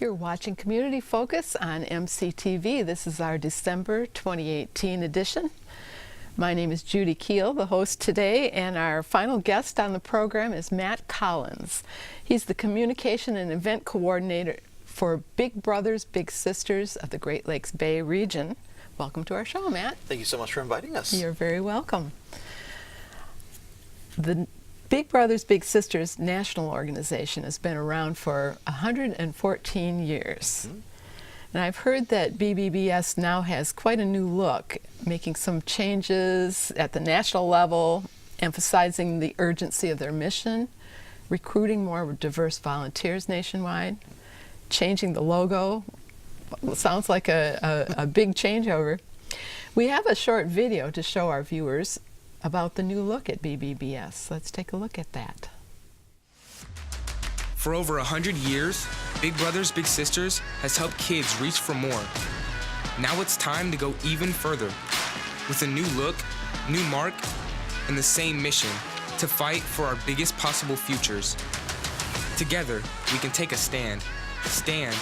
You're watching Community Focus on MCTV. This is our December 2018 edition. My name is Judy Keel, the host today, and our final guest on the program is Matt Collins. He's the Communication and Event Coordinator for Big Brothers Big Sisters of the Great Lakes Bay region. Welcome to our show, Matt. Thank you so much for inviting us. You're very welcome. The Big Brothers Big Sisters national organization has been around for 114 years. Mm-hmm. And I've heard that BBBS now has quite a new look, making some changes at the national level, emphasizing the urgency of their mission, recruiting more diverse volunteers nationwide, changing the logo. Well, sounds like a big changeover. We have a short video to show our viewers about the new look at BBBS. Let's take a look at that. For over 100 years, Big Brothers Big Sisters has helped kids reach for more. Now it's time to go even further. With a new look, new mark, and the same mission, to fight for our biggest possible futures. Together, we can take a stand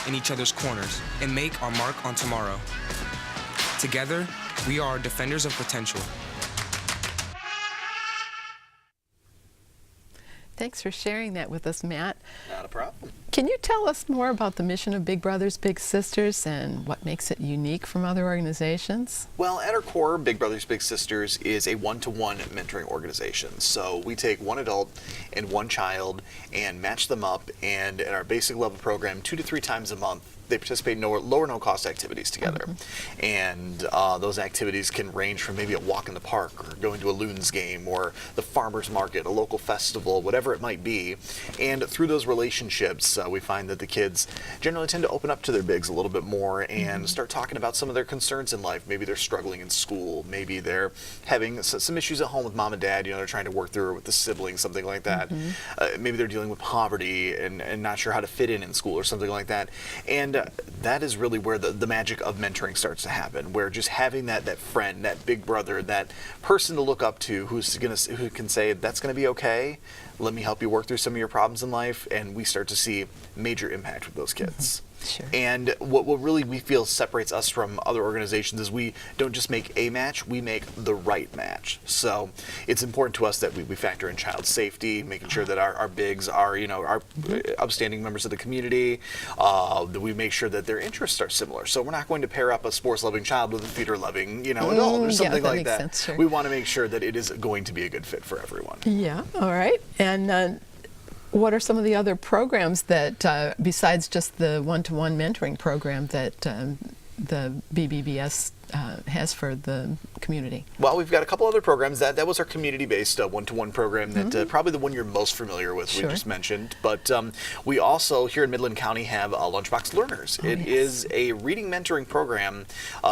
in each other's corners, and make our mark on tomorrow. Together, we are defenders of potential. Thanks for sharing that with us, Matt. Not a problem. Can you tell us more about the mission of Big Brothers Big Sisters and what makes it unique from other organizations? Well, at our core, Big Brothers Big Sisters is a one-to-one mentoring organization. So we take one adult and one child and match them up, and in our basic level program, 2 to 3 times a month, they participate in low or no cost activities together. Mm-hmm. And those activities can range from maybe a walk in the park, or going to a Loons game, or the farmer's market, a local festival, whatever it might be. And through those relationships, we find that the kids generally tend to open up to their bigs a little bit more and start talking about some of their concerns in life. Maybe they're struggling in school, maybe they're having some issues at home with mom and dad, they're trying to work through it with the siblings, something like that. Maybe they're dealing with poverty and not sure how to fit in school or something like that. And that is really where the magic of mentoring starts to happen, where just having that friend, that big brother, that person to look up to who can say, that's going to be okay, let me help you work through some of your problems in life, and we start to see major impact with those kids. Sure. And what really we feel separates us from other organizations is we don't just make a match, we make the right match. So it's important to us that we factor in child safety, making sure that our bigs are, our upstanding members of the community, that we make sure that their interests are similar. So we're not going to pair up a sports-loving child with a theater-loving, adult or something like that. Sense, sure. We want to make sure that it is going to be a good fit for everyone. Yeah, all right. And what are some of the other programs that, besides just the one-to-one mentoring program, that the BBBS has for the community? Well, we've got a couple other programs. That was our community-based one-to-one program that probably the one you're most familiar with, Sure. we just mentioned. But we also, here in Midland County, have Launchbox Learners. It is a reading mentoring program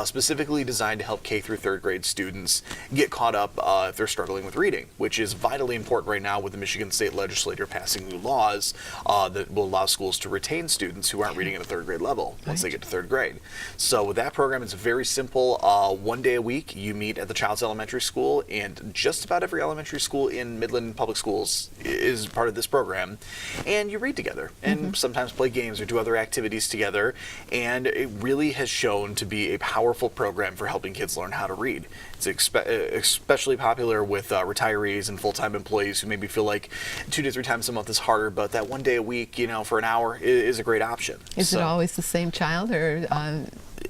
specifically designed to help K through 3rd grade students get caught up if they're struggling with reading, which is vitally important right now with the Michigan State Legislature passing new laws that will allow schools to retain students who aren't reading at a 3rd grade level once they get to 3rd grade. So with that program, it's very simple. One day a week, you meet at the child's elementary school, and just about every elementary school in Midland Public Schools is part of this program, and you read together and sometimes play games or do other activities together, and it really has shown to be a powerful program for helping kids learn how to read. It's especially popular with retirees and full-time employees who maybe feel like 2 to 3 times a month is harder, but that one day a week, for an hour is a great option. Is it always the same child, or?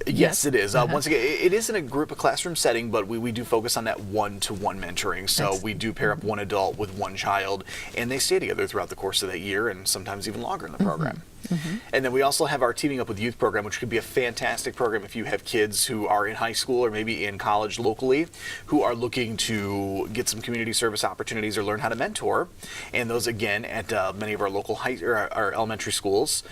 Yes, it is. Once again, it is in a group, a classroom setting, but we do focus on that one-to-one mentoring. So we do pair up one adult with one child, and they stay together throughout the course of that year, and sometimes even longer in the program. And then we also have our Teaming Up with Youth program, which could be a fantastic program if you have kids who are in high school or maybe in college locally who are looking to get some community service opportunities or learn how to mentor. And those, again, at many of our local our elementary schools,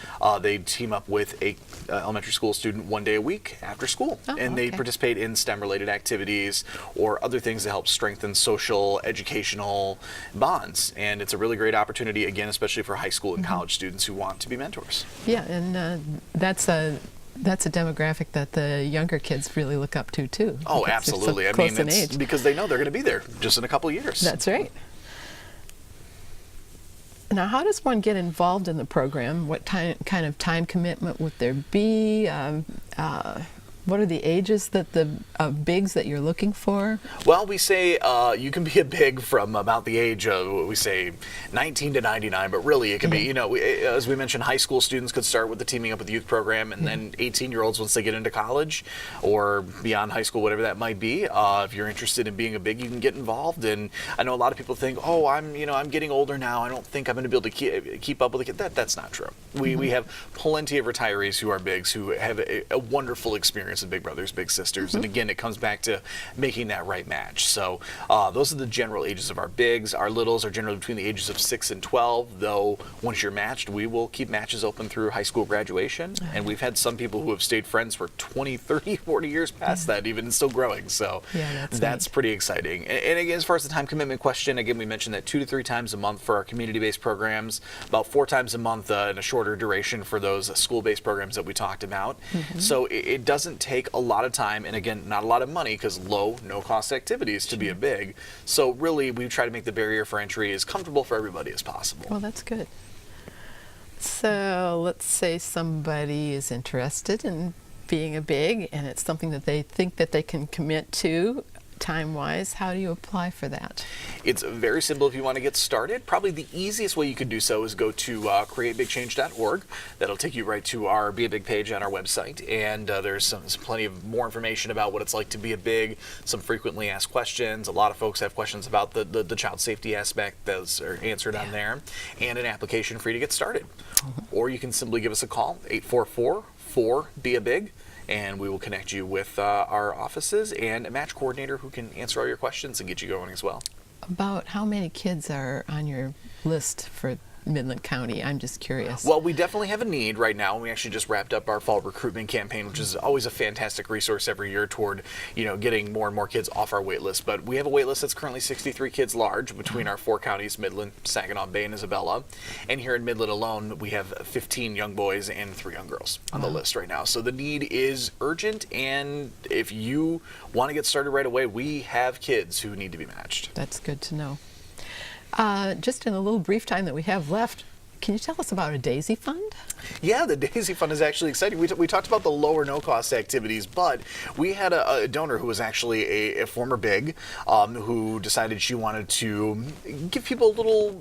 they team up with a elementary school student one day a week after school. And they participate in STEM-related activities or other things that help strengthen social, educational bonds. And it's a really great opportunity, again, especially for high school and college students who want to be mentors. Yeah, and that's a demographic that the younger kids really look up to too. Oh, absolutely. I mean, it's because they know they're going to be there just in a couple of years. That's right. Now, how does one get involved in the program? What kind of time commitment would there be? What are the ages that of bigs that you're looking for? Well, we say you can be a big from about the age of, we say, 19 to 99, but really it can be, as we mentioned, high school students could start with the Teaming Up with Youth program, and then 18-year-olds once they get into college or beyond high school, whatever that might be. If you're interested in being a big, you can get involved. And I know a lot of people think, oh, I'm getting older now. I don't think I'm going to be able to keep up with the kid. That's not true. We have plenty of retirees who are bigs who have a wonderful experience with Big Brothers Big Sisters. And again, it comes back to making that right match. So those are the general ages of our bigs. Our littles are generally between the ages of 6 and 12, though once you're matched, we will keep matches open through high school graduation. And we've had some people who have stayed friends for 20, 30, 40 years past that, even still growing. So that's pretty exciting. And again, as far as the time commitment question, again, we mentioned that 2 to 3 times a month for our community-based programs, about 4 times a month in a shorter duration for those school-based programs that we talked about. So it doesn't take a lot of time, and again, not a lot of money, because low, no-cost activities to be a big. So really, we try to make the barrier for entry as comfortable for everybody as possible. Well, that's good. So let's say somebody is interested in being a big, and it's something that they think that they can commit to time-wise. How do you apply for that? It's very simple if you want to get started. Probably the easiest way you could do so is go to createbigchange.org. That'll take you right to our Be a Big page on our website, and there's plenty of more information about what it's like to be a big, some frequently asked questions. A lot of folks have questions about the child safety aspect. Those are answered on there, and an application for you to get started. Or you can simply give us a call, 844-4-BE-A-BIG, and we will connect you with our offices and a match coordinator who can answer all your questions and get you going as well. About how many kids are on your list for Midland County? I'm just curious. Well, we definitely have a need right now. We actually just wrapped up our fall recruitment campaign, which is always a fantastic resource every year toward, getting more and more kids off our wait list. But we have a wait list that's currently 63 kids large between our 4 counties, Midland, Saginaw Bay, and Isabella. And here in Midland alone, we have 15 young boys and 3 young girls on the list right now. So the need is urgent, and if you want to get started right away, we have kids who need to be matched. That's good to know. Just in the little brief time that we have left, can you tell us about a Daisy Fund? Yeah, the Daisy Fund is actually exciting. We talked about the lower no-cost activities, but we had a donor who was actually a former big who decided she wanted to give people a little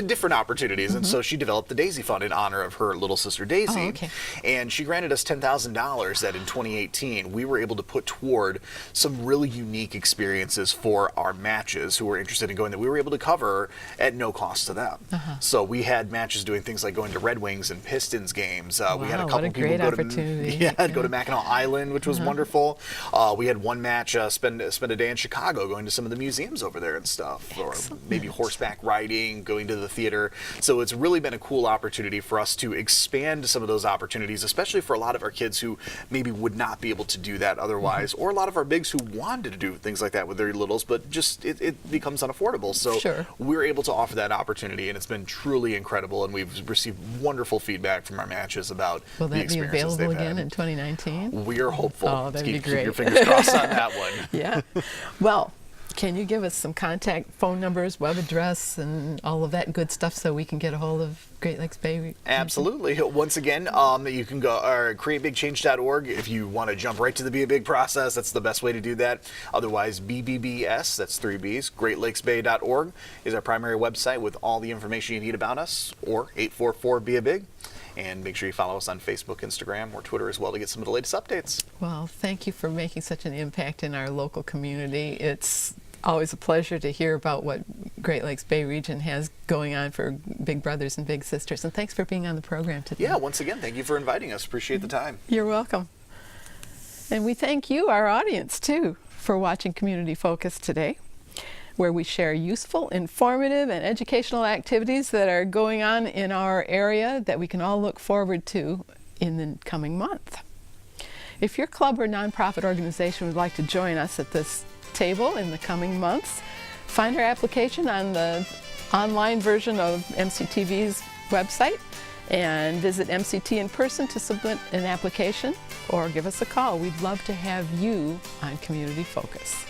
different opportunities, and so she developed the Daisy Fund in honor of her little sister Daisy. Oh, okay. And she granted us $10,000 that in 2018 we were able to put toward some really unique experiences for our matches who were interested in going, that we were able to cover at no cost to them. So we had matches doing things like going to Red Wings and Pistons games. We had a couple people go to Mackinac Island, which was wonderful. We had one match spend a day in Chicago going to some of the museums over there and stuff. Excellent. Or maybe horseback riding, going to the theater. So it's really been a cool opportunity for us to expand some of those opportunities, especially for a lot of our kids who maybe would not be able to do that otherwise, or a lot of our bigs who wanted to do things like that with their littles, but just it becomes unaffordable. So we're able to offer that opportunity, and it's been truly incredible, and we've received wonderful feedback from our matches about the experiences they've had. Will that be available again in 2019? We are hopeful. Oh, that'd be great. Keep your fingers crossed on that one. Yeah. Well, can you give us some contact phone numbers, web address, and all of that good stuff so we can get a hold of Great Lakes Bay? Absolutely. Once again, you can go createbigchange.org if you want to jump right to the Be a Big process. That's the best way to do that. Otherwise, BBBS, that's 3 Bs, greatlakesbay.org is our primary website with all the information you need about us, or 844-BE-A-BIG. And make sure you follow us on Facebook, Instagram, or Twitter as well to get some of the latest updates. Well, thank you for making such an impact in our local community. It's always a pleasure to hear about what Great Lakes Bay region has going on for Big Brothers and Big Sisters. And thanks for being on the program today. Yeah, once again, thank you for inviting us. Appreciate the time. You're welcome. And we thank you, our audience, too, for watching Community Focus today, where we share useful, informative, and educational activities that are going on in our area that we can all look forward to in the coming month. If your club or nonprofit organization would like to join us at this table in the coming months, find our application on the online version of MCTV's website, and visit MCT in person to submit an application, or give us a call. We'd love to have you on Community Focus.